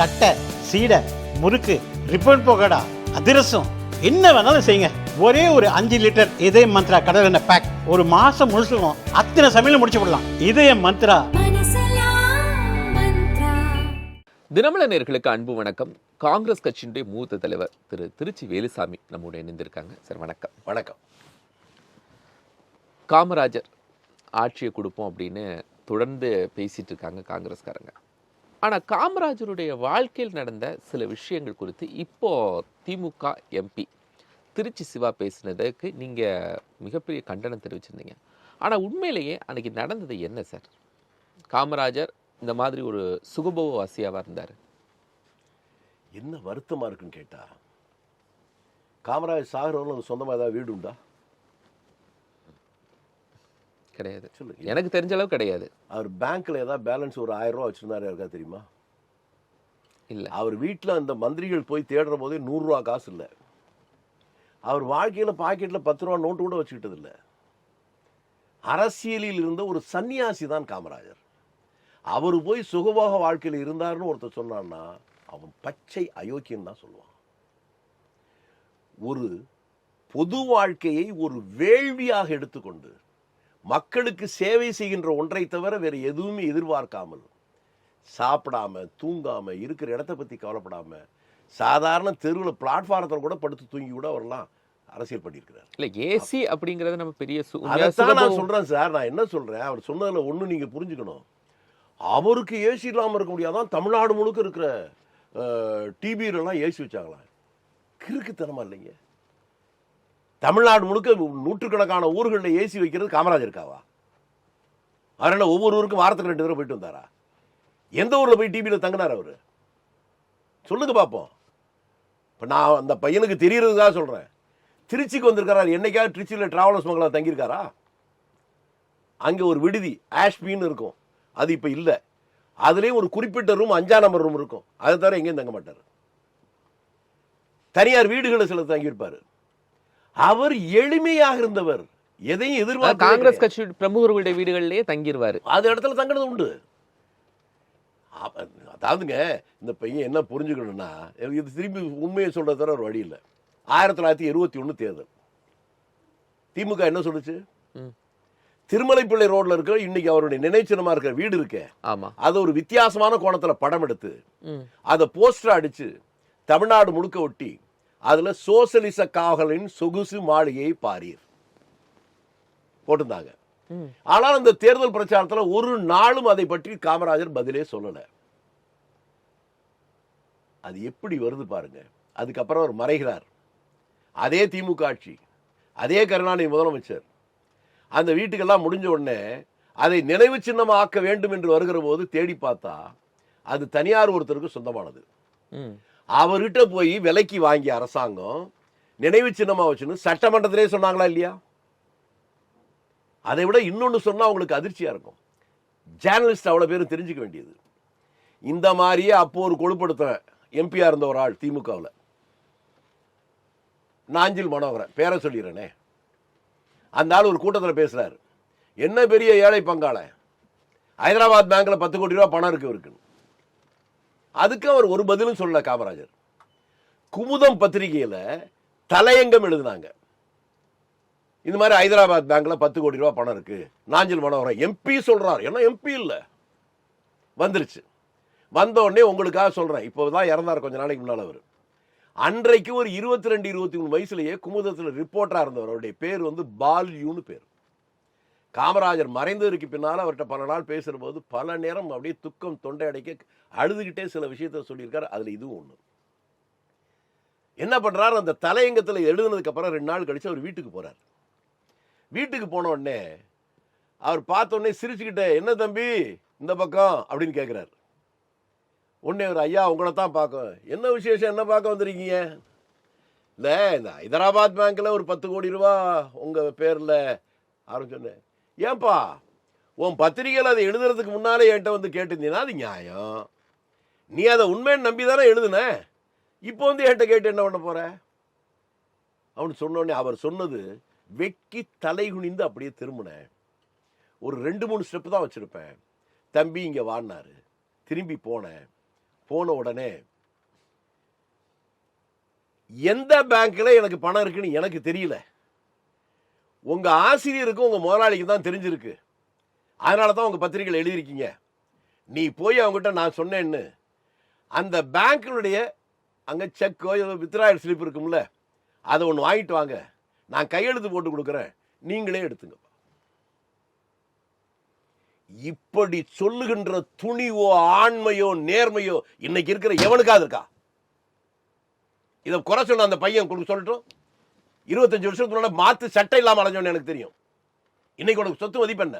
தட்டை, சீடை, முறுக்கு, ரிப்பன் பக்கோடா, அதிரசம், என்ன வேணாலும் செய்யுங்க. ஒரே ஒரு 5 லிட்டர் இதய மந்த்ரா கடல் எண்ணெய் பேக் ஒரு மாசம் முழுசுக்கும் அத்தனை சமையல் முடிச்சு விடலாம். இதய மந்த்ரா. தினமலர் நேயர்களுக்கு அன்பு வணக்கம். காங்கிரஸ் கட்சியினுடைய மூத்த தலைவர் திரு திருச்சி வேலுசாமி நம்முடைய இணைந்திருக்காங்க. சார் வணக்கம். வணக்கம். காமராஜர் ஆட்சியை கொடுப்போம் அப்படின்னு தொடர்ந்து பேசிட்டு இருக்காங்க காங்கிரஸ்காரங்க. ஆனால் காமராஜருடைய வாழ்க்கையில் நடந்த சில விஷயங்கள் குறித்து இப்போ திமுக எம்பி திருச்சி சிவா பேசினதுக்கு நீங்கள் மிகப்பெரிய கண்டனம் தெரிவிச்சிருந்தீங்க. ஆனால் உண்மையிலேயே அன்னைக்கு நடந்தது என்ன சார்? காமராஜர் இந்த மாதிரி ஒரு சுகபோகவாசியாவாக இருந்தார். என்ன வருத்தமாக இருக்குன்னு கேட்டா, காமராஜர் சாகரவர்கள் சொந்தமாக ஏதாவது வீடு உண்டா? கிடையாது. சொல்லுங்க. எனக்கு தெரிஞ்ச அளவு கிடையாது. அவர் பேங்க்ல ஏதாவது பேலன்ஸ் ஒரு 1000 ரூபா வச்சிருந்தாரு, யாருக்கா தெரியுமா? இல்லை. அவர் வீட்டில் அந்த மந்திரிகள் போய் தேடுற போதே 100 ரூபா காசு இல்லை. அவர் வாழ்க்கையில் பாக்கெட்டில் 10 ரூபா நோட்டு கூட வச்சுக்கிட்டது இல்லை. அரசியலில் இருந்த ஒரு சன்னியாசி தான் காமராஜர். அவர் போய் சுகபோக வாழ்க்கையில் இருந்தார்னு ஒருத்தர் சொன்னான்னா அவன் பச்சை அயோக்கியம் தான் சொல்லுவான். ஒரு பொது வாழ்க்கையை ஒரு வேள்வியாக எடுத்துக்கொண்டு மக்களுக்கு சேவை செய்கின்ற ஒன்றை தவிர வேறு எதுவுமே எதிர்பார்க்காமல், சாப்பிடாம தூங்காம இருக்கிற இடத்த பற்றி கவலைப்படாம, சாதாரண தெருவில் பிளாட்ஃபாரத்தில் கூட படுத்து தூங்கி கூட வரலாம் அரசியல் பண்ணியிருக்கிறார். இல்லை, ஏசி அப்படிங்கிறது நம்ம பெரிய அதைத்தான் நான் சொல்கிறேன் சார். நான் என்ன சொல்கிறேன், அவர் சொன்னதில் ஒன்று நீங்கள் புரிஞ்சுக்கணும். அவருக்கு ஏசி இல்லாமல் இருக்க முடியாதான். தமிழ்நாடு முழுக்க இருக்கிற டிபியிலலாம் ஏசி வச்சாங்களா? கிறுக்குத்தனமா இல்லைங்க. தமிழ்நாடு முழுக்க நூற்றுக்கணக்கான ஊர்களில் ஏசி வைக்கிறது காமராஜர் இருக்காவா? அதனால ஒவ்வொரு ஊருக்கும் வாரத்துக்கு 2 தடவை போயிட்டு வந்தாரா? எந்த ஊரில் போய் டிபியில் தங்கினார் அவர்? சொல்லுங்க பார்ப்போம். இப்போ நான் அந்த பையனுக்கு தெரியறதுக்காக சொல்கிறேன். திருச்சிக்கு வந்திருக்காரு. என்னைக்காவது திருச்சியில் டிராவலர்ஸ் மங்களாக தங்கியிருக்காரா? அங்கே ஒரு விடுதி ஆஷ்பின்னு இருக்கும், அது இப்போ இல்லை. அதுலேயும் ஒரு குறிப்பிட்ட ரூம் 5ஆம் நம்பர் ரூம் இருக்கும். அதை தவிர எங்கேயும் தங்க மாட்டார். தனியார் வீடுகளை சில தங்கியிருப்பார். அவர் எளிமையாக இருந்தவர். எதையும் எதிர்பார்க்க காங்கிரஸ் கட்சி பிரமுகர்களுடைய வீடுகளிலேயே தங்கிடுவார். அது இடத்துல தங்குறது உண்டு. அதாவதுங்க, இந்த பையன் என்ன புரிஞ்சுக்கணும்னா, இது திரும்பி உண்மையை சொல்ற தவிர ஒரு வழி இல்லை. 1921 தேர்தல் திமுக என்ன சொல்லுச்சு? திருமலைப்பிள்ளை ரோட்ல இருக்க இன்னைக்கு அவருடைய நினைச்சினமா இருக்கிற வீடு இருக்கே, அது ஒரு வித்தியாசமான கோணத்துல படம் எடுத்து அதை போஸ்டர் அடிச்சு தமிழ்நாடு முழுக்க ஒட்டி அதுல சோசலிச காவலின் சொகுசு மாளிகையை பாரீர் போட்டிருந்தாங்க. ஆனால் அந்த தேர்தல் பிரச்சாரத்துல ஒரு நாளும் அதை பற்றி காமராஜர் பதிலே சொல்லல. அது எப்படி வருது பாருங்க. அதுக்கப்புறம் அவர் மறைகிறார். அதே திமுக ஆட்சி, அதே கருணாநிதி முதலமைச்சர் அந்த வீட்டுக்கெல்லாம் முடிஞ்ச உடனே அதை நினைவு சின்னமா ஆக்க வேண்டும் என்று வருகிற போது தேடி பார்த்தா அது தனியார் ஒருத்தருக்கு சொந்தமானது. அவர்கிட்ட போய் விலைக்கு வாங்கிய அரசாங்கம் நினைவு சின்னமா வச்சுன்னு சட்டமன்றத்திலே சொன்னாங்களா இல்லையா? அதை விட இன்னொன்னு சொன்னா அவங்களுக்கு அதிர்ச்சியா இருக்கும். ஜேர்னலிஸ்ட் அவ்வளவு பேரும் தெரிஞ்சுக்க வேண்டியது. இந்த மாதிரியே அப்போ ஒரு கொழுப்படுத்த எம்பியா இருந்த ஒரு ஆள் திமுகவில், நாஞ்சில் மனோகரன், பேரை சொல்லிடுறேனே, அந்த ஆள் ஒரு கூட்டத்தில் பேசுறாரு. என்ன பெரிய ஏழை பங்காள, ஹைதராபாத் பேங்க்ல 10 கோடி ரூபாய் பணம் இருக்கு இருக்கு. அதுக்கு அவர் ஒரு பதிலும் சொல்லல காமராஜர். குமுதம் பத்திரிகையில தலையங்கம் எழுதினாங்க. இந்த மாதிரி ஹைதராபாத் பேங்க்ல 10 கோடி ரூபாய் பணம் இருக்கு, நாஞ்சில் மனோகரன் எம்பி சொல்றாரு. ஏன்னா எம்பி இல்ல, வந்துருச்சு. வந்த உடனே உங்களுக்காக சொல்றேன், இப்போதான் இறந்தார் கொஞ்ச நாளைக்கு முன்னால. அவர் அன்றைக்கு ஒரு 22-23 வயசுலயே குமுதத்தில் ரிப்போர்ட்டரா இருந்தவர். அவருடைய பேர் பால்யூன்னு பேர். காமராஜர் மறைந்ததற்கு பின்னால் அவர்கிட்ட பல நாள் பேசுற போது பல நேரம் அப்படியே துக்கம் தொண்டை அடைக்க அழுதுகிட்டே சில விஷயத்த சொல்லியிருக்காரு. அதுல இதுவும் ஒண்ணு. என்ன பண்றாரு, அந்த தலையங்கத்தில் எழுதுனதுக்கு அப்புறம் 2 நாள் கழிச்சு அவர் வீட்டுக்கு போறார். வீட்டுக்கு போன உடனே அவர் பார்த்த உடனே சிரிச்சுக்கிட்டே, என்ன தம்பி இந்த பக்கம் அப்படின்னு கேட்கிறார். உடனே ஒரு, ஐயா உங்களை தான் பார்க்க. என்ன விசேஷம், என்ன பார்க்க வந்திருக்கீங்க? இல்லை, இந்த ஹைதராபாத் பேங்க்ல ஒரு 10 கோடி ரூபா உங்க பேர்ல ஆரம்பிச்சு சொன்னேன். ஏன்பா உன் பத்திரிகையில் அதை எழுதுறதுக்கு முன்னாலே என்கிட்ட கேட்டிருந்தீங்கன்னா அது நியாயம். நீ அதை உண்மைன்னு நம்பி தானே எழுதுன. இப்போ என்கிட்ட கேட்டு என்ன பண்ண போற? அவனு சொன்னோடனே அவர் சொன்னது, வெக்கி தலை குனிந்து அப்படியே திரும்பினேன். ஒரு 2-3 ஸ்டெப்பு தான் வச்சிருப்பேன். தம்பி இங்கே வாடினாரு. திரும்பி போனேன். போன உடனே எந்த பேங்க்ல எனக்கு பணம் இருக்குன்னு எனக்கு தெரியல, உங்க ஆசிரியருக்கும் உங்க முதலாளிக்கு தான் தெரிஞ்சிருக்கு, அதனால தான் உங்க பத்திரிகையில் எழுதியிருக்கீங்க. நீ போய் அவங்ககிட்ட நான் சொன்னேன்னு அந்த பேங்க்கினுடைய அங்கே செக்கோ வித்ராயல் ஸ்லிப் இருக்கும்ல, அதை ஒன்று வாங்கிட்டு வாங்க, நான் கையெழுத்து போட்டு கொடுக்குறேன், நீங்களே எடுத்துங்க. இப்படி சொல்லுகின்ற துணிவோ ஆண்மையோ நேர்மையோ இன்னைக்கு இருக்கிற எவனுக்காவது இருக்கா? இதை குறை சொன்ன அந்த பையன் சொல்லட்டும். 25 வருஷத்துக்கு முன்னாடி மாத்து சட்டை இல்லாம அலைஞ்சோன்னு எனக்கு தெரியும். இன்னைக்கு உனக்கு சொத்து மதிப்பு என்ன?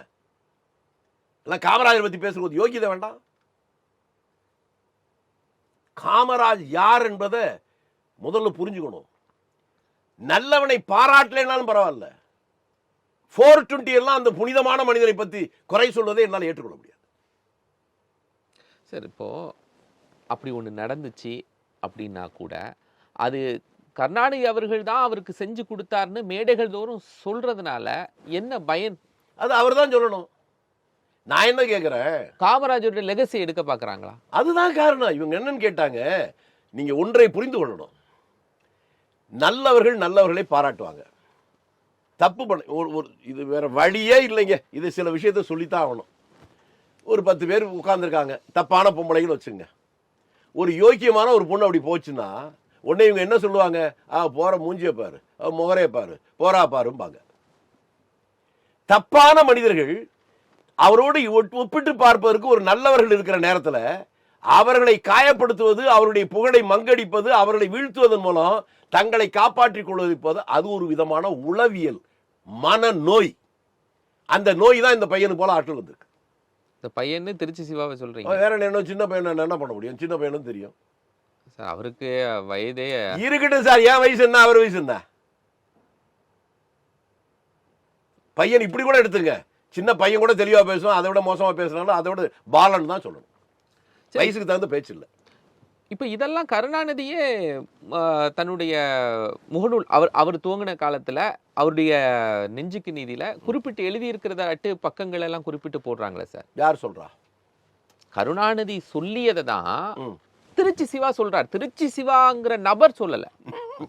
எல்லாம் காமராஜர் பத்தி பேசுறது யோகியதை வேண்டாம். காமராஜ் யார் என்பதை முதல்ல புரிஞ்சுக்கணும். நல்லவனை பாராட்டலைனாலும் பரவாயில்ல, 420 எல்லாம் அந்த புனிதமான மனிதரை பத்தி குறை சொல்வதை என்னால் ஏற்றுக்கொள்ள முடியாது. சார், இப்போ அப்படி ஒன்று நடந்துச்சு அப்படின்னா கூட அது கருணாநிதி அவர்கள் தான் அவருக்கு செஞ்சு கொடுத்தாருன்னு மேடைகள் தோறும் சொல்றதுனால என்ன பயன்? அது அவர் தான் சொல்லணும். நான் என்ன கேட்கிறேன், காமராஜருடைய லெகசி எடுக்க பார்க்குறாங்களா? அதுதான் காரணம். இவங்க என்னன்னு கேட்டாங்க, நீங்க ஒன்றை புரிந்து கொள்ளணும், நல்லவர்கள் நல்லவர்களை பாராட்டுவாங்க, தப்பு பண்ண இது வேற வழியே இல்லைங்க. இது சில விஷயத்த சொல்லித்தான் ஆகணும். ஒரு 10 பேர் உட்கார்ந்துருக்காங்க, தப்பான பொம்பளைகள் வச்சுங்க, ஒரு யோக்கியமான ஒரு பொண்ணு அப்படி போச்சுன்னா உடனே இவங்க என்ன சொல்லுவாங்க, போற மூஞ்சிய பாரு, முகரைய பாரு, போரா பாரும்பாங்க. தப்பான மனிதர்கள் அவரோடு ஒப்பிட்டு பார்ப்பதற்கு ஒரு நல்லவர்கள் இருக்கிற நேரத்தில் அவர்களை காயப்படுத்துவது, அவருடைய புகழை மங்கடிப்பது, அவர்களை வீழ்த்துவதன் மூலம் தங்களை காப்பாற்றிக் கொள்வது, அது ஒரு விதமான உளவியல் மனநோய். அந்த நோய் தான் இந்த பையனுக்கு போல ஆற்றல் வந்திருக்கு. இந்த பையன்னு திருச்சி சிவாவை சொல்றீங்க, வேற என்ன? சின்ன பையன் என்ன பண்ண முடியும்? சின்ன பையனும் தெரியும் சார், அவருக்கு வயதே இருக்கட்டும் சார். என் வயசு என்ன, அவர் வயசு என்ன? பையன் இப்படி கூட எடுத்துங்க, சின்ன பையன் கூட தெளிவா பேசுவான், அதை விட மோசமா பேசுறாங்க, அதை விட பாலன் தான் சொல்லணும். வயசுக்கு தகுந்த பேச்சு இல்லை. இப்போ இதெல்லாம் கருணாநிதியே தன்னுடைய முகநூல் அவர் துவங்கின காலத்தில் அவருடைய நெஞ்சுக்கு நீதியில் குறிப்பிட்டு எழுதியிருக்கிறத பக்கங்கள் எல்லாம் குறிப்பிட்டு போடுறாங்களே சார். யார் சொல்றா? கருணாநிதி சொல்லியதை தான் திருச்சி சிவா சொல்றார். திருச்சி சிவாங்கிற நபர் சொல்லல,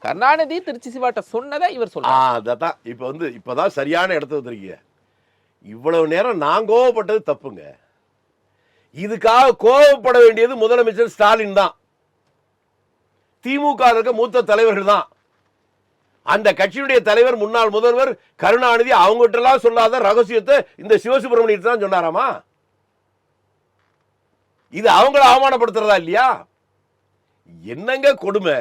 கருணாநிதி திருச்சி சிவாட்ட சொன்னதை இவர் சொல்றார். அதான் இப்பதான் சரியான இடத்த வந்துருக்கீங்க. இவ்வளவு நேரம் நான் கோவப்பட்டது தப்புங்க. இதுக்காக கோவப்பட வேண்டியது முதலமைச்சர் ஸ்டாலின் தான், திமுக இருக்க மூத்த தலைவர்கள் தான். அந்த கட்சியுடைய தலைவர் முன்னாள் முதல்வர் கருணாநிதி அவங்ககிட்ட எல்லாம் சொல்லாத ரகசியத்தை இந்த சிவசுப்பிரமணியத்தை தான் சொன்னாராமா. இது அவங்கள அவமானப்படுத்துறதா இல்லையா? என்னங்க கொடுமை!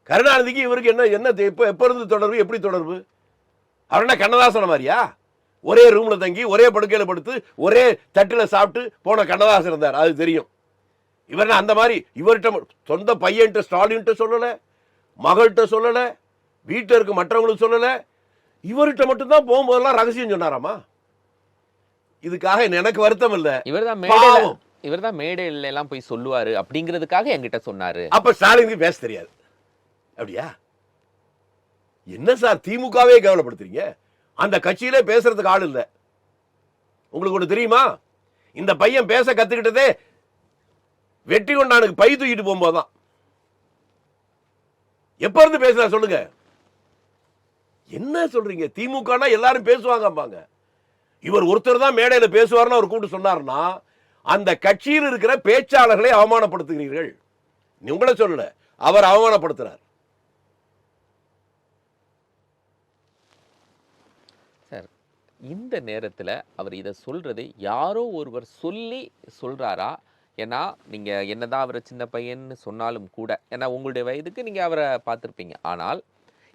கருணாநிதிக்கு இவருக்கு என்ன எப்ப இருந்து தொடர்பு, எப்படி தொடர்பு? அவர் என்ன கண்ணதாசன மாதிரியா? ஒரே ரூம்ல தங்கி ஒரே படுக்கையில படுத்து ஒரே தட்டுல சாப்பிட்டு போன கண்ணதாசன் இருந்தார், அது தெரியும். இவர் அந்த மாதிரி இவர்கிட்ட சொந்த பையன்கிட்ட ஸ்டாலின்கிட்ட சொல்லல, மகள்கிட்ட சொல்லல, வீட்டில் இருக்க மற்றவங்களுக்கு சொல்லல, இவர்கிட்ட மட்டும்தான் போகும்போதெல்லாம் ரகசியம் சொன்னாராமா. இதுக்காக எனக்கு வருத்தம் இல்ல. இவர்தான் மேடையில எல்லாம் போய் சொல்லுவாரு அப்படிங்கிறதுக்காக என்கிட்ட சொன்னாரு. அப்ப ஸ்டாலினுக்கு பேச தெரியாது அப்படியா? என்ன சார் திமுகவே கவலைப்படுத்துறீங்க? அந்த கட்சியிலே பேசுறதுக்கு ஆள் இல்ல. உங்களுக்கு ஒண்ணு தெரியுமா? இந்த பையன் பேச கத்துக்கிட்டதே வெற்றி கொண்டானுக்கு பை தூக்கிட்டு போகும்போதுதான். எப்ப இருந்து பேசுறா சொல்லுங்க? என்ன சொல்றீங்க? திமுகனா எல்லாரும் பேசுவாங்க. இவர் ஒருத்தர் தான் மேடையில பேசுவார்னு அவர் கூப்பிட்டு சொன்னார்னா அந்த கட்சியில் இருக்கிற பேச்சாளர்களை அவமானப்படுத்துகிறீர்கள். உங்களை சொல்லல, அவர் அவமானப்படுத்துறார். சார், இந்த நேரத்தில் அவர் இதை சொல்றது யாரோ ஒருவர் சொல்லி சொல்றாரா? ஏன்னா நீங்க என்னதான் அவரை சின்ன பையன்னு சொன்னாலும் கூட, ஏன்னா உங்களுடைய வயதுக்கு நீங்க அவரை பார்த்துருப்பீங்க, ஆனால்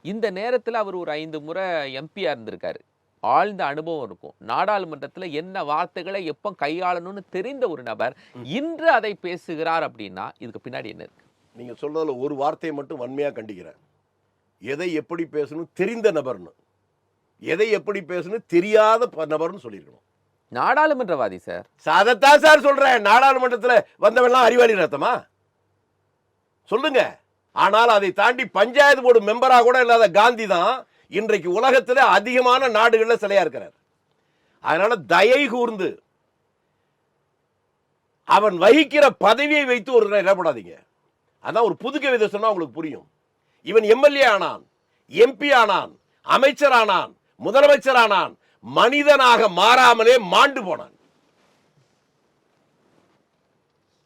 இந்த நேரத்தில் அவர் ஒரு 5 முறை எம்பியா இருந்திருக்காரு, ஆழ்ந்த அனுபவம் இருக்கும், நாடாளுமன்றத்தில் என்ன வார்த்தைகளை எப்போ கையாளணும்னு தெரிந்த ஒரு நபர் இன்று அதை பேசுகிறார் அப்படின்னா இதுக்கு பின்னாடி என்ன இருக்கு? நீங்க சொல்றதுல ஒரு வார்த்தையை மட்டும் வன்மையா கண்டிக்கிறேன். எதை எப்படி பேசணும் தெரிந்த நபர்னு, எதை எப்படி பேசணும் தெரியாத நபர்னு சொல்லியிருக்கணும். நாடாளுமன்றவாதி சார். அதைத்தான் சார் சொல்றேன். நாடாளுமன்றத்தில் வந்தவெல்லாம் அறிவாளி ரத்தமா சொல்லுங்க. ஆனால் அதை தாண்டி பஞ்சாயத்து போர்டு மெம்பரா கூட இல்லாத காந்தி தான் இன்றைக்கு உலகத்தில் அதிகமான நாடுகளில் சிலையா இருக்கிறார். அதனால தயை கூர்ந்து அவன் வகிக்கிற பதவியை வைத்து ஒரு இடப்படாதீங்க. அதான் ஒரு புது கவிதை சொன்னா உங்களுக்கு புரியும். இவன் எம்எல்ஏ ஆனான், எம்பி ஆனான், அமைச்சர் ஆனான், முதலமைச்சர் ஆனான், மனிதனாக மாறாமலே மாண்டு போனான்.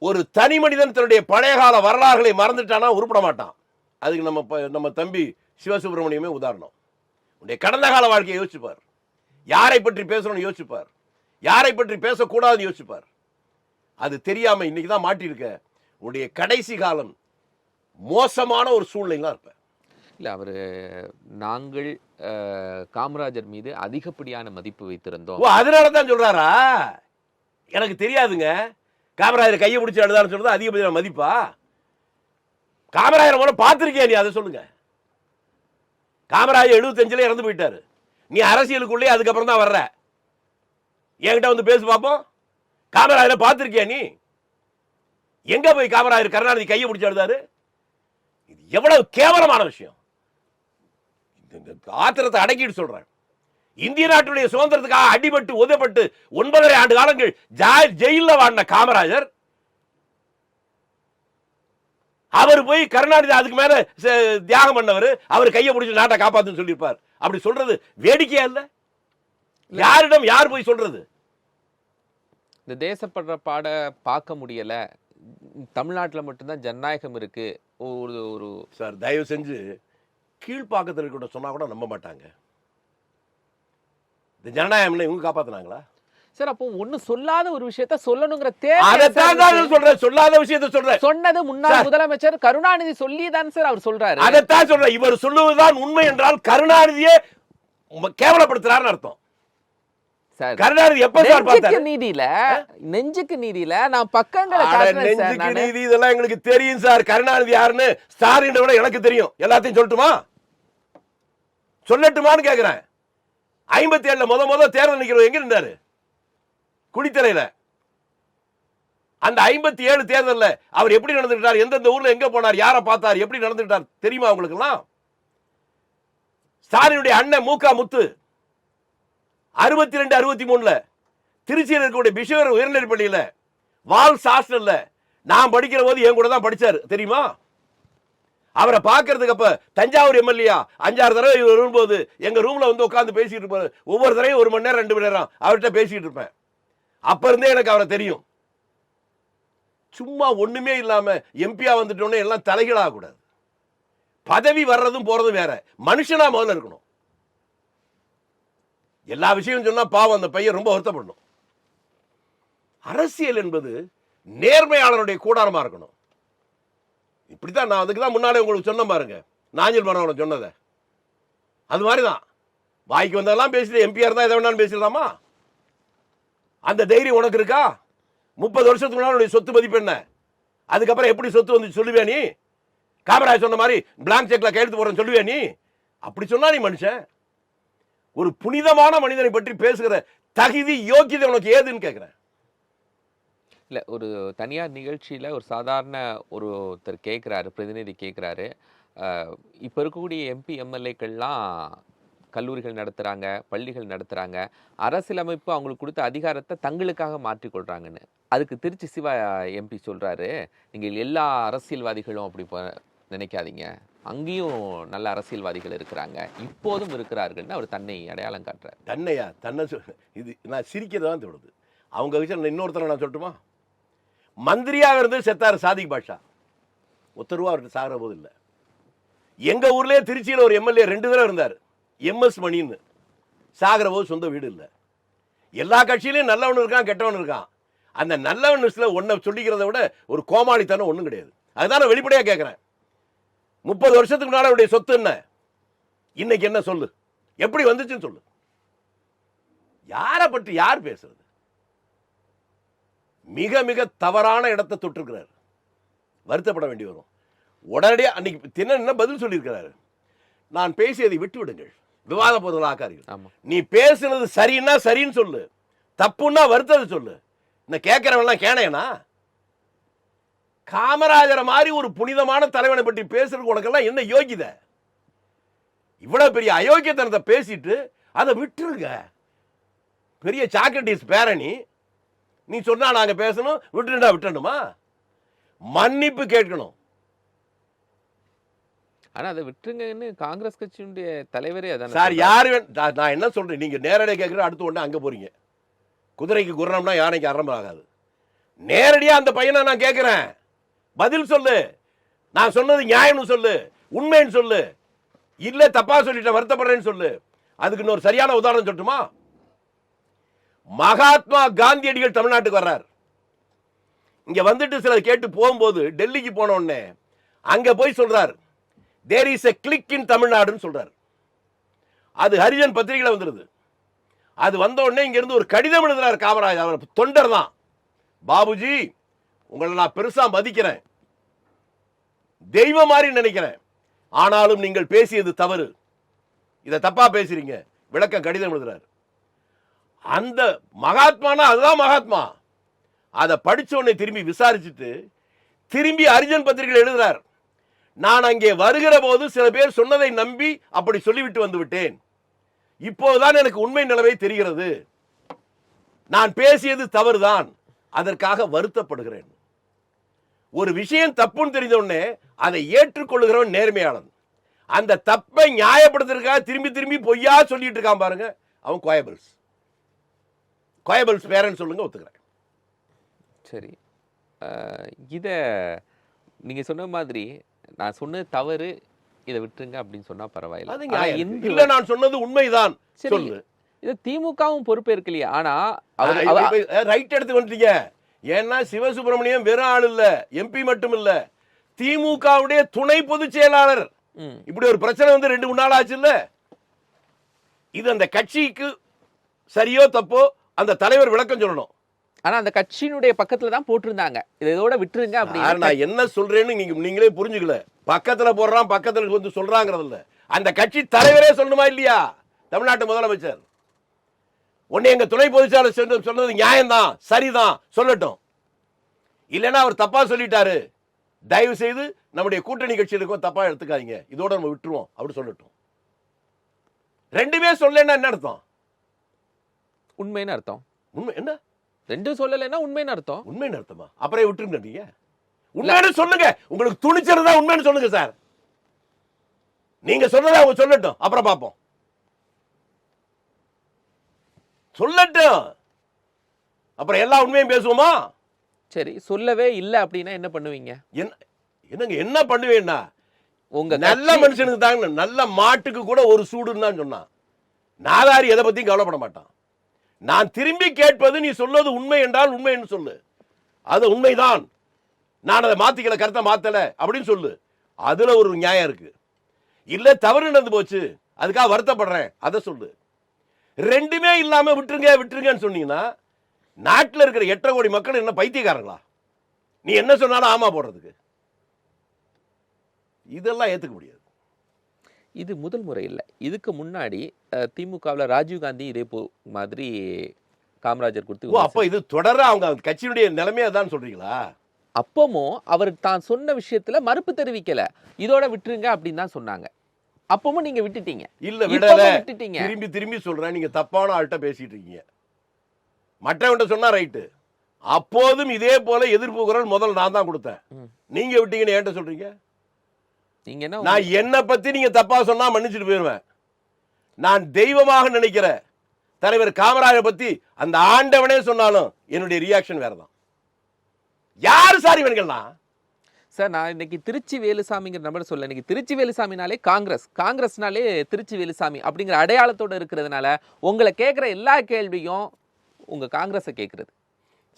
ஒரு தனி மனிதன் தன்னுடைய பழைய கால வரலாறுகளை மறந்துட்டானா உருப்பட மாட்டான். அதுக்கு நம்ம தம்பி சிவசுப்பிரமணியமே உதாரணம். உன்னுடைய கடந்த கால வாழ்க்கையை யோசிச்சுப்பார், யாரை பற்றி பேசணும்னு யோசிச்சுப்பார், யாரை பற்றி பேசக்கூடாதுன்னு யோசிச்சுப்பார். அது தெரியாம இன்னைக்கு தான் மாட்டிருக்க. உன்னுடைய கடைசி காலம் மோசமான ஒரு சூழ்நிலை இருப்ப. இல்லை, அவர் நாங்கள் காமராஜர் மீது அதிகப்படியான மதிப்பு வைத்திருந்தோம். அதனால தான் சொல்றாரா? எனக்கு தெரியாதுங்க. காமராஜர் கையை பிடிச்சி எழுதான்னு சொல்றது அதிகப்படியான மதிப்பா? காமராஜர் மூலம் பார்த்திருக்கியா நீ? அதை சொல்லுங்க. காமராஜர் 75 இறந்து போயிட்டாரு. நீ அரசியலுக்குள்ளே அதுக்கப்புறம் தான் வர்ற. என்கிட்ட வந்து பேசு பார்ப்போம். காமராஜரை பார்த்திருக்கியா நீ? எங்க போய் காமராஜர் கருணாநிதி கையை பிடிச்சி எழுதாரு? இது எவ்வளவு கேவலமான விஷயம். ஆத்திரத்தை அடக்கிட்டு சொல்றேன். இந்திய நாட்டுடைய சுதந்திரத்துக்காக அடிபட்டு உதப்பட்டு 9.5 ஆண்டு காலங்கள் ஜெயில வாழ்ந்த காமராஜர் அவர் போய் கருணாநிதி அதுக்கு மேல தியாகம் பண்ணவர், அவர் கையை பிடிச்சி நாட்டை காப்பாத்துன்னு சொல்லியிருப்பார். அப்படி சொல்றது வேடிக்கையா இல்ல? யாரிடம் யார் போய் சொல்றது? இந்த தேசப்படுற பாட பார்க்க முடியல, தமிழ்நாட்டில் மட்டும்தான் ஜனநாயகம் இருக்கு. ஒரு சார், தயவு செஞ்சு கீழ்ப்பாக்கத்தில் கூட சொன்னா கூட நம்ப மாட்டாங்க. இந்த ஜனநாயகம் இவங்க காப்பாத்தினாங்களா சார்? அப்போ ஒண்ணு சொல்லாத ஒரு விஷயத்த சொல்லணுங்கிற சொல்றேன். சொல்லாத விஷயத்தை சொல்றேன். சொன்னது முன்னாள் முதலமைச்சர் கருணாநிதி சொல்லிதான் சார் அவர் சொல்றாரு. அதைத்தான் சொல்றேன். இவர் சொல்லுவதுதான் உண்மை என்றால் கருணாநிதியே கேவலப்படுத்துறாருன்னு அர்த்தம். கருணாநிதி எப்ப சார் பார்த்தாரு? நெஞ்சுக்கு நீதியில நான் பக்கங்களை நெஞ்சுக்கு நீதி இதெல்லாம் எங்களுக்கு தெரியும் சார். கருணாநிதி யாருன்னு ஸ்டாலின் விட எனக்கு தெரியும். எல்லாத்தையும் சொல்லட்டுமா? சொல்லட்டுமான்னு கேக்குறேன். 57 முத தேர்தல் நிக்கிறவர் எங்க இருந்தாரு? குடித்தலையில. அந்த 57 தேர்தல்ல அவர் எப்படி நடந்துட்டார், எந்தெந்த ஊர்ல எங்க போனார், யாரை பார்த்தார், எப்படி நடந்துட்டார் தெரியுமா உங்களுக்கு எல்லாம்? ஸ்டாலினுடைய அண்ணன் மூகா முத்து 62 63ல திருச்சியில் இருக்கக்கூடிய பிஷவர் உயர்நிலைப் பள்ளியில வால்ஸ் ஹாஸ்டல்ல நான் படிக்கிற போது என் கூட தான் படிச்சாரு தெரியுமா? அவரை பார்க்கறதுக்கு அப்ப தஞ்சாவூர் எம்எல்ஏ 5-6 தடவை வரும்போது எங்க ரூம்ல வந்து உட்கார்ந்து பேசிட்டு இருப்பாரு. ஒவ்வொரு தடவையும் 1 மணி நேரம் 2 மணி நேரம் அவர்கிட்ட பேசிட்டு இருப்பேன். அப்ப இருந்தே எனக்கு அவரை தெரியும். சும்மா ஒண்ணுமே இல்லாம எம்பியா வந்துட்டோன்னே எல்லாம் தலைகளாக கூடாது. பதவி வர்றதும் போறதும் வேற. மனுஷனா முதல்ல இருக்கணும். எல்லா விஷயம் சொன்னா பாவம் அந்த பையன் ரொம்ப வருத்தப்படணும். அரசியல் என்பது நேர்மையாளருடைய கூடாரமா இருக்கணும். இப்படித்தான் நான் அதுக்கு தான் முன்னாலே உங்களுக்கு சொன்ன பாருங்க, நாஞ்சில் மனோகரன் சொன்னதை. அது மாதிரிதான் வாய்க்கு வந்ததெல்லாம் பேசிட்டு எம்பியா இருந்தா எதை வேணாலும் பேசிடலாமா? அந்த தைரியம் உனக்கு இருக்கா? 30 வருஷத்துக்கு முன்னாடி சொத்து மதிப்பு என்ன? அதுக்கப்புறம் எப்படி சொத்து வந்து சொல்லுவே நீ? காமராஜ் சொன்ன மாதிரி பிளாங்க் செக்ல கையெழுத்து போறேன்னு சொல்லுவே நீ? அப்படி சொன்னா நீ மனுஷன்? ஒரு புனிதமான மனிதனை பற்றி பேசுகிற தகுதி யோக்கியதை உனக்கு ஏதுன்னு கேட்கிறேன். இல்லை, ஒரு தனியார் நிகழ்ச்சியில் ஒரு சாதாரண ஒருத்தர் கேட்குறாரு, பிரதிநிதி கேட்குறாரு, இப்போ இருக்கக்கூடிய எம்பி எம்எல்ஏக்கள்லாம் கல்லூரிகள் நடத்துகிறாங்க, பள்ளிகள் நடத்துகிறாங்க, அரசியலமைப்பு அவங்களுக்கு கொடுத்த அதிகாரத்தை தங்களுக்காக மாற்றிக்கொள்கிறாங்கன்னு. அதுக்கு திருச்சி சிவா எம்பி சொல்கிறாரு, நீங்கள் எல்லா அரசியல்வாதிகளும் அப்படி நினைக்காதீங்க, அங்கேயும் நல்ல அரசியல்வாதிகள் இருக்கிறாங்க, இப்போதும் இருக்கிறார்கள்னு அவர் தன்னை அடையாளம் காட்டுறார். தன்னை இது நான் சிரிக்கிறதான் தோணுது. அவங்க விஷயம் இன்னொருத்தர நான் சொல்லட்டுமா? மந்திரியாக இருந்து செத்தார் சாதிக் பாஷா. ஒருத்தருவா அவர்கிட்ட சாகிற போது இல்லை. எங்க ஊர்லயே திருச்சியில் ஒரு எம்எல்ஏ 2 தடவை இருந்தார், எம்எஸ் மணின்னு. சாகிற போது சொந்த வீடு இல்லை. எல்லா கட்சியிலையும் நல்லவன் இருக்கான், கெட்டவன் இருக்கான். அந்த நல்லவன் லிஸ்ட்ல ஒன்றை சொல்லிக்கிறத விட ஒரு கோமாளித்தனம் ஒன்றும் கிடையாது. அதுதான் நான் வெளிப்படையாக கேட்குறேன். 30 வருஷத்துக்கு முன்னாடி அவருடைய சொத்து என்ன, இன்னைக்கு என்ன சொல்லு, எப்படி வந்துச்சுன்னு சொல்லு. யாரை பற்றி யார் பேசுறது? மிக மிக தவறான இடத்தை தொட்டிருக்கிறார். வருத்தப்பட வேண்டி வரும். உடனடியாக அன்னைக்கு தின பதில் சொல்லியிருக்கிறாரு, நான் பேசியதை விட்டு விடுங்கள், விவாத பொருள் ஆக்காதீர்கள். நீ பேசுனது சரின்னா சரின்னு சொல்லு, தப்புன்னா வருத்தது சொல்லு. இந்த கேட்கிறவெல்லாம் கேனையனா? காமராஜரை மாதிரி ஒரு புனிதமான தலைவனை பற்றி பேசுறதுக்கு உனக்கெல்லாம் என்ன யோகிதை? இவ்வளவு பெரிய அயோக்கியத்தனத்தை பேசிட்டு அதை விட்டுருங்க. பெரிய சாக்ரட்டிஸ் பேரணி நீ சொன்னா நாங்க பேசணும், விட்டுணுமா? மன்னிப்பு கேட்கணும். ஆனா அதை விட்டுருங்கன்னு காங்கிரஸ் கட்சியினுடைய தலைவரே அதான் சார் யாரு நான் என்ன சொல்றேன், நீங்க நேரடியாக கேட்குற அடுத்த உடனே அங்க போறீங்க. குதிரைக்கு குரணம்னா யானைக்கு அறம் ஆகாது. நேரடியா அந்த பையனை நான் கேட்கிறேன், பதில் சொல்லு. நான் சொன்னது நியாயம்னு சொல்லு, உண்மைன்னு சொல்லு. இல்ல தப்பா சொல்லிட்டேன் வருத்தப்படுறேன்னு சொல்லு. அதுக்கு இன்னொரு சரியான உதாரணம் சொல்லட்டுமா? மகாத்மா காந்தியடிகள் தமிழ்நாட்டுக்கு வர்றார். இங்க வந்துட்டு சிலர் கேட்டு போகும்போது டெல்லிக்கு போன உடனே அங்க போய் சொல்றார், தேர் இஸ் எ கிளிக் இன் தமிழ்நாடுன்னு சொல்றார். அது ஹரிஜன் பத்திரிகையில வந்துருது. அது வந்த உடனே இங்க இருந்து ஒரு கடிதம் எழுதுறாரு காமராஜ். அவர் தொண்டர் தான். பாபுஜி, உங்களை நான் பெருசா மதிக்கிறேன், தெய்வம் மாதிரி நினைக்கிறேன், ஆனாலும் நீங்கள் பேசியது தவறு, இதை தப்பா பேசுறீங்க, விளக்க கடிதம் எழுதுறாரு. அந்த மகாத்மானா அதுதான் மகாத்மா. அதை படிச்ச உடனே திரும்பி விசாரிச்சுட்டு திரும்பி ஹரிஜன் பத்திரிகையில் எழுதுறார், நான் அங்கே வருகிற போது சில பேர் சொன்னதை நம்பி அப்படி சொல்லிவிட்டு வந்து விட்டேன். இப்போதுதான் எனக்கு உண்மை நிலைமை தெரிகிறது. நான் பேசியது தவறுதான், அதற்காக வருத்தப்படுகிறேன். ஒரு விஷயம் தப்புன்னு தெரிஞ்ச உடனே அதை ஏற்றுக்கொள்ளுகிறவன் நேர்மையாளன். அந்த தப்பை நியாயப்படுத்துறதுக்காக திரும்பி திரும்பி பொய்யா சொல்லிட்டு இருக்கான் பாருங்க, அவன் கோயபிள்ஸ். கோயபிள்ஸ் பேரன்னு சொல்லுங்க, ஒத்துக்கிறேன். சரி, இத நீங்க சொன்ன மாதிரி நான் சொன்னது தவறு, இதை விட்டுருங்க அப்படின்னு சொன்னா பரவாயில்லை. அது நியாயம். இல்ல நான் சொன்னது உண்மைதான் சொல்லு. இது திமுகவும் பொறுப்பேற்கலையே. ஆனா ரைட் எடுத்து வந்துட்டீங்க. ஏன்னா சிவசுப்பிரமணியம் வெறும் ஆள் இல்ல, எம்பி மட்டும் இல்ல, திமுகவுடைய துணை பொதுச் செயலாளர். இப்படி ஒரு பிரச்சனை வந்து 2-3 நாள் ஆச்சு இல்ல. இது அந்த கட்சிக்கு சரியோ தப்போ அந்த தலைவர் விளக்கம் சொல்லணும். ஆனா அந்த கட்சியினுடைய பக்கத்துல தான் போட்டிருந்தாங்க, இதோட விட்டுருங்க அப்படின்னு. நான் என்ன சொல்றேன்னு நீங்களே புரிஞ்சுக்கல. பக்கத்துல போடுறான், பக்கத்துல வந்து சொல்றாங்கிறது இல்ல, அந்த கட்சி தலைவரே சொல்லணுமா இல்லையா? தமிழ்நாட்டு முதலமைச்சர் உன்னை எங்க துணை பொதுச்சாளர் சொன்னது நியாயம்தான், சரிதான் சொல்லட்டும். இல்லைன்னா அவர் தப்பா சொல்லிட்டாரு, தயவு செய்து நம்முடைய கூட்டணி கட்சிகளுக்கும் தப்பா எடுத்துக்காதீங்க, இதோட நம்ம விட்டுருவோம் அப்படி சொல்லட்டும். ரெண்டுமே சொல்லலைன்னா என்ன அர்த்தம்? உண்மைன்னு அர்த்தம். உண்மை என்ன? ரெண்டும் சொல்லலைன்னா உண்மைன்னு அர்த்தம். உண்மைன்னு அர்த்தமா? அப்புறம் விட்டுருங்க. நீங்க உண்மைன்னு சொல்லுங்க, உங்களுக்கு துணிச்சல் தான் உண்மைன்னு சொல்லுங்க சார். நீங்க சொன்னதை அவங்க சொல்லட்டும், அப்புறம் பார்ப்போம். சொல்லட்டும், அப்புறம் எல்லா உண்மையும் பேசுவோமா? சரி, சொல்லவே இல்லை அப்படின்னா என்ன பண்ணுவீங்க? என்னங்க என்ன பண்ணுவேன்னா, உங்க நல்ல மனுஷனுக்கு தாங்க, நல்ல மாட்டுக்கு கூட ஒரு சூடுன்னு தான் சொன்னான். நாதாரி எதை பத்தியும் கவலைப்பட மாட்டான். நான் திரும்பி கேட்பது, நீ சொல்வது உண்மை என்றால் உண்மைன்னு சொல்லு, அது உண்மைதான், நான் அதை மாத்திக்கல, கருத்தை மாத்தல அப்படின்னு சொல்லு, அதுல ஒரு நியாயம் இருக்கு. இல்ல தவறு நடந்து போச்சு, அதுக்காக வருத்தப்படுறேன், அதை சொல்லு. ரெண்டுமே இல்லாம விட்டுருங்கன்னு சொன்னீங்கன்னா நாட்டில் இருக்கிற 8.5 கோடி மக்கள் என்ன பைத்தியக்காரங்களா? நீ என்ன சொன்னாலும் ஆமா போடுறதுக்கு. இதெல்லாம் ஏத்துக்க முடியாது. இது முதல் முறை இல்லை. இதுக்கு முன்னாடி திமுகவில் ராஜீவ்காந்தி இதே மாதிரி காமராஜர் கொடுத்து, அப்ப இது தொடர அவங்க கட்சியினுடைய நிலைமையை தான் சொல்றீங்களா? அப்பமும் அவர் தான் சொன்ன விஷயத்துல மறுப்பு தெரிவிக்கல, இதோட விட்டுருங்க அப்படின்னு தான் சொன்னாங்க. அப்பவும் நீங்க விட்டுட்டீங்க. இல்ல விடல, விட்டுட்டீங்க. திரும்பி திரும்பி சொல்றேன், நீங்க தப்பான ஆள்கிட்ட பேசிட்டு இருக்கீங்க. மற்றவன்ட்ட சொன்னா ரைட்டு. அப்போதும் இதே போல எதிர்ப்பு குரல் முதல் நான் தான் கொடுத்தேன், நீங்க விட்டீங்கன்னு என்கிட்ட சொல்றீங்க. நீங்க என்ன, நான் என்ன பத்தி நீங்க தப்பா சொன்னா மன்னிச்சுட்டு போயிருவேன். நான் தெய்வமாக நினைக்கிற தலைவர் காமராஜர் பத்தி அந்த ஆண்டவனே சொன்னாலும் என்னுடைய ரியாக்ஷன் வேறதான். யாரு சார் இவங்கெல்லாம்? சார், நான் இன்னைக்கு திருச்சி வேலுசாமிங்கிற நம்பர் சொல்ல, இன்னைக்கு திருச்சி வேலுசாமினாலே காங்கிரஸ்னாலே திருச்சி வேலுசாமி அப்படிங்கிற அடையாளத்தோட இருக்கிறதுனால உங்களை கேட்குற எல்லா கேள்வியும் உங்க காங்கிரஸை கேட்கறது.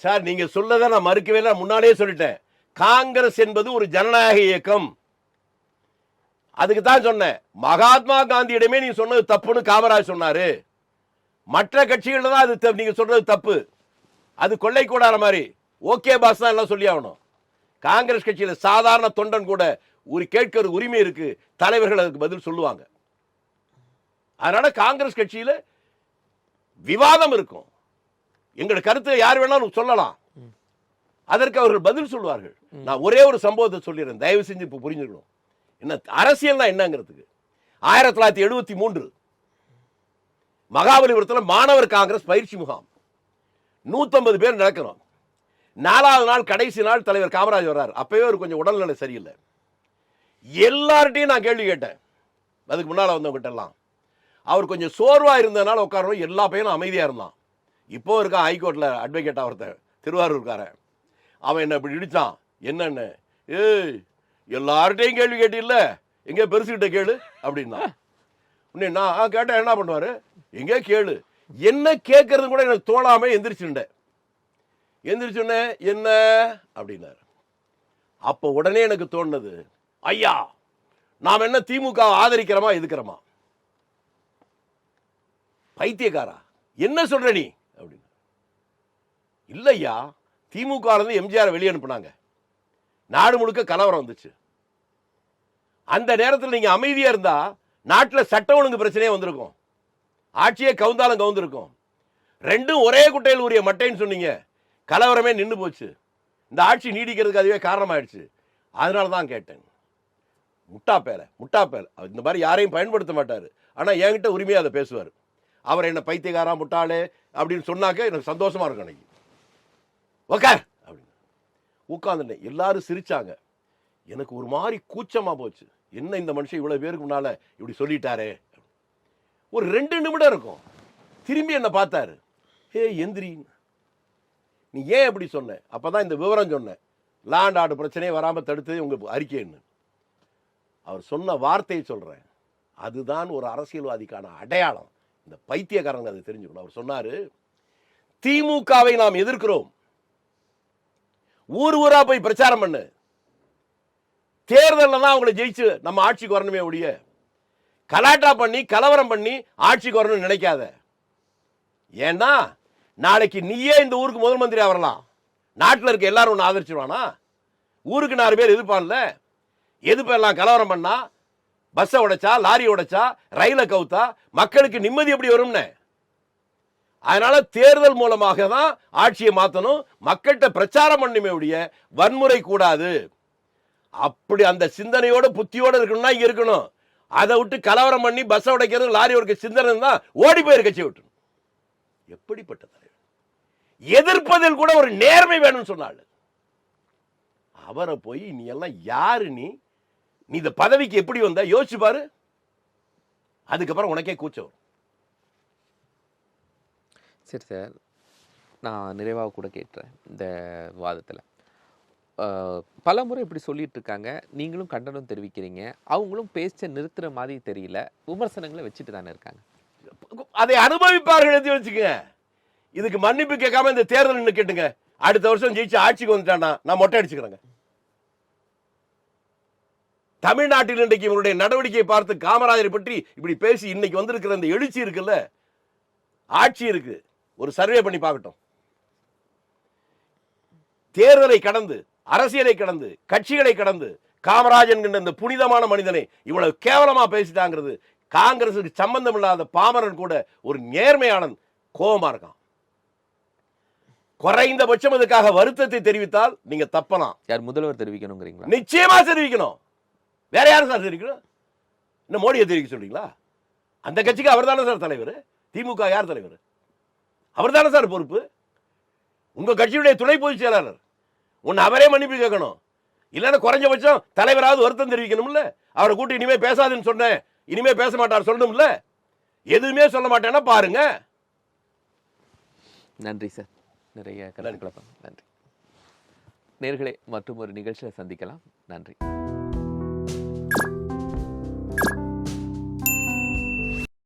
சார் நீங்க சொல்லதை நான் மறுக்கவே இல்லை, முன்னாலே சொல்லிட்டேன். காங்கிரஸ் என்பது ஒரு ஜனநாயக இயக்கம். அதுக்கு தான் சொன்னேன், மகாத்மா காந்தியிடமே நீங்க சொன்னது தப்புன்னு காமராஜ் சொன்னாரு. மற்ற கட்சிகள் தான் அது நீங்க சொல்றது தப்பு, அது கொள்ளை கூடார மாதிரி ஓகே பாஸ் தான் எல்லாம் சொல்லி ஆகணும். காங்கிரஸ் கட்சியில சாதாரண தொண்டன் கூட ஒரு கேட்கிற உரிமை இருக்கு, தலைவர்கள் அதுக்கு பதில் சொல்லுவாங்க. அதனால காங்கிரஸ் கட்சியில விவாதம் இருக்கும், எங்களுடைய கருத்தை யார் வேணாலும் சொல்லலாம், அதற்கு அவர்கள் பதில் சொல்வார்கள். நான் ஒரே ஒரு சம்பவத்தை சொல்லிடுறேன், தயவு செஞ்சு இப்ப புரிஞ்சுக்கணும். என்ன அரசியல்னா என்னங்கிறதுக்கு. 1973 மகாபலிபுரத்தில் மாணவர் காங்கிரஸ் பயிற்சி முகாம். 150 பேர் நடக்கிறோம். 4வது நாள் கடைசி நாள் தலைவர் காமராஜ் வர்றார். அப்பவே ஒரு கொஞ்சம் உடல்நிலை சரியில்லை. எல்லார்ட்டையும் நான் கேள்வி கேட்டேன். அதுக்கு முன்னால் வந்தவங்கிட்ட எல்லாம் அவர் கொஞ்சம் சோர்வா இருந்ததுனால உட்காரணும். எல்லா பையனும் அமைதியா இருந்தான். இப்போ இருக்கான் ஹைகோர்ட்ல அட்வொகேட்டா ஒருத்தன், திருவாரூர்காரன். அவன் என்ன இப்படி இடிச்சான். என்னன்னு, ஏய் எல்லார்ட்டையும் கேள்வி கேட்டில்ல, எங்கே பெருசுகிட்ட கேளு அப்படின்னா. உடனே நான் கேட்டேன், என்ன பண்ணுவாரு, எங்கே கேளு. என்ன கேட்கறது கூட எனக்கு தோணாம எந்திரிச்சுட்டேன். எந்திரிச்சுன்னே என்ன அப்படின்னாரு. அப்போ உடனே எனக்கு தோணுது, ஐயா நாம் என்ன திமுக ஆதரிக்கிறோமா எதுக்கிறோமா? பைத்தியக்காரா என்ன சொல்ற நீ அப்படின்னு. இல்லையா, திமுக இருந்து எம்ஜிஆர் வெளியே அனுப்புனாங்க. நாடு முழுக்க கலவரம் வந்துச்சு. அந்த நேரத்தில் நீங்க அமைதியா இருந்தா நாட்டில் சட்ட ஒழுங்கு பிரச்சனையே வந்திருக்கும். ஆட்சியே கவுந்தாலும் கவுந்திருக்கும். ரெண்டும் ஒரே குட்டையில் உரிய மட்டைன்னு சொன்னீங்க. கலவரமே நின்று போச்சு. இந்த ஆட்சி நீடிக்கிறதுக்கு அதுவே காரணமாயிடுச்சு. அதனால தான் கேட்டேன். முட்டா பேல இந்த மாதிரி யாரையும் பயன்படுத்த மாட்டார். ஆனால் என்கிட்ட உரிமையாக அதை பேசுவார். அவர் என்ன பைத்தியக்காரா முட்டாளே அப்படின்னு சொன்னாக்க எனக்கு சந்தோஷமா இருக்கும். அன்னைக்கு உக்கார் அப்படின்னு உட்காந்துட்டேன். எல்லாரும் சிரிச்சாங்க. எனக்கு ஒரு மாதிரி கூச்சமா போச்சு. என்ன இந்த மனுஷன் இவ்வளவு பேருக்கு முன்னால இப்படி சொல்லிட்டாரே. ஒரு 2 நிமிடம் இருக்கும். திரும்பி என்ன பார்த்தாரு. ஹே எந்திரி, நீ ஏன் எப்படி சொன்ன? அப்பதான் இந்த விவரம் சொன்னேன். லேண்ட் ஆர்டர் பிரச்சனையே வராமல் தடுத்தது உங்க அறிக்கைன்னு. அவர் சொன்ன வார்த்தையை சொல்றேன். அதுதான் ஒரு அரசியல்வாதிக்கான அடையாளம். இந்த பைத்தியக்காரங்க அதை தெரிஞ்சுக்கணும். அவர் சொன்னாரு, திமுகவை நாம் எதிர்க்கிறோம். ஊர் ஊரா போய் பிரச்சாரம் பண்ணு. தேர்தலில் தான் அவங்களை ஜெயிச்சு நம்ம ஆட்சிக்கு வரணுமே ஒழிய கலாட்டா பண்ணி கலவரம் பண்ணி ஆட்சிக்கு வரணும்னு நினைக்காத. ஏன்னா நாளைக்கு நீயே இந்த ஊருக்கு முதல் மந்திரியா வரலாம். நாட்டில் இருக்க எல்லாரும் ஒன்று ஆதரிச்சிருவானா? ஊருக்கு 4 பேர் எதிர்ப்பான்ல. எதிர்ப்பெல்லாம் கலவரம் பண்ணா, பஸ்ஸை உடைச்சா, லாரி உடைச்சா, ரயிலை கவுத்தா மக்களுக்கு நிம்மதி எப்படி வரும்னு. அதனால தேர்தல் மூலமாக தான் ஆட்சியை மாற்றணும். மக்கள்கிட்ட பிரச்சாரம் பண்ணுமே ஒழிய வன்முறை கூடாது. அப்படி அந்த சிந்தனையோட புத்தியோட இருக்கணும்னா இங்க இருக்கணும். அதை விட்டு கலவரம் பண்ணி பஸ்ஸை உடைக்கிறது, லாரி உடைக்க சிந்தனை தான் ஓடி போய் கட்சி விட்டு. எப்படிப்பட்ட தலைவர்! எதிர்ப்பதில் கூட ஒரு நேர்மை வேணும்னு சொன்னாள். அவரை போய் நீ எல்லாம் யாரு, நீ இந்த பதவிக்கு எப்படி வந்த யோசிச்சு பாரு. அதுக்கப்புறம் உனக்கே கூச்சம். சரி சார், நான் நிறைவாக கூட கேட்டுறேன். இந்த வாதத்தில் பல முறை இப்படி சொல்லிட்டு இருக்காங்க, நீங்களும் கண்டனம் தெரிவிக்கிறீங்க, அவங்களும் பேச்ச நிறுத்துற மாதிரி தெரியல, விமர்சனங்களை வச்சுட்டு தானே இருக்காங்க. அதை அனுபவிப்பார்கள் எழுதி வச்சுக்க. இதுக்கு மன்னிப்பு கேட்காம இந்த தேர்தல் கேட்டுங்க. அடுத்த வருஷம் ஜெயிச்சு ஆட்சிக்கு வந்துட்டானா நான் மொட்டை அடிச்சுக்கிறேங்க. தமிழ்நாட்டில் இன்றைக்கு இவருடைய நடவடிக்கையை பார்த்து காமராஜரை பற்றி இப்படி பேசி இன்னைக்கு வந்திருக்கிற இந்த எழுச்சி இருக்குல்ல, ஆட்சி இருக்கு, ஒரு சர்வே பண்ணி பார்க்கட்டும். தேர்தலை கடந்து, அரசியலை கடந்து, கட்சிகளை கடந்து காமராஜ் என்கின்ற இந்த புனிதமான மனிதனை இவ்வளவு கேவலமா பேசிட்டாங்கிறது காங்கிரசுக்கு சம்பந்தம் இல்லாத பாமரன் கூட ஒரு நேர்மையான கோபமா இருக்கான். குறைந்தபட்சம் அதுக்காக வருத்தத்தை தெரிவித்தால் நீங்க தப்பலாம். யார் முதல்வர் தெரிவிக்கணுங்கிறீங்களா? நிச்சயமா தெரிவிக்கணும். வேற யாரும் சார் தெரிவிக்கணும்? என்ன மோடியை தெரிவிக்க சொல்றீங்களா? அந்த கட்சிக்கு அவர் தானே சார் தலைவர். திமுக யார் தலைவர்? அவர் தானே சார் பொறுப்பு. உங்க கட்சியுடைய துணை பொதுச் செயலாளர். உன்னை அவரே மன்னிப்பு கேட்கணும். இல்லைன்னா குறைஞ்சபட்சம் தலைவராவது வருத்தம் தெரிவிக்கணும்ல. அவரை கூட்டி இனிமே பேசாதுன்னு சொன்னேன், இனிமே பேச மாட்டார் சொல்லணும்ல. எதுவுமே சொல்ல மாட்டேன்னா பாருங்க. நன்றி சார், நிறைய கருத்துக்களை. நன்றி நேயர்களே, மற்றும் ஒரு நிகழ்ச்சியில் சந்திக்கலாம். நன்றி.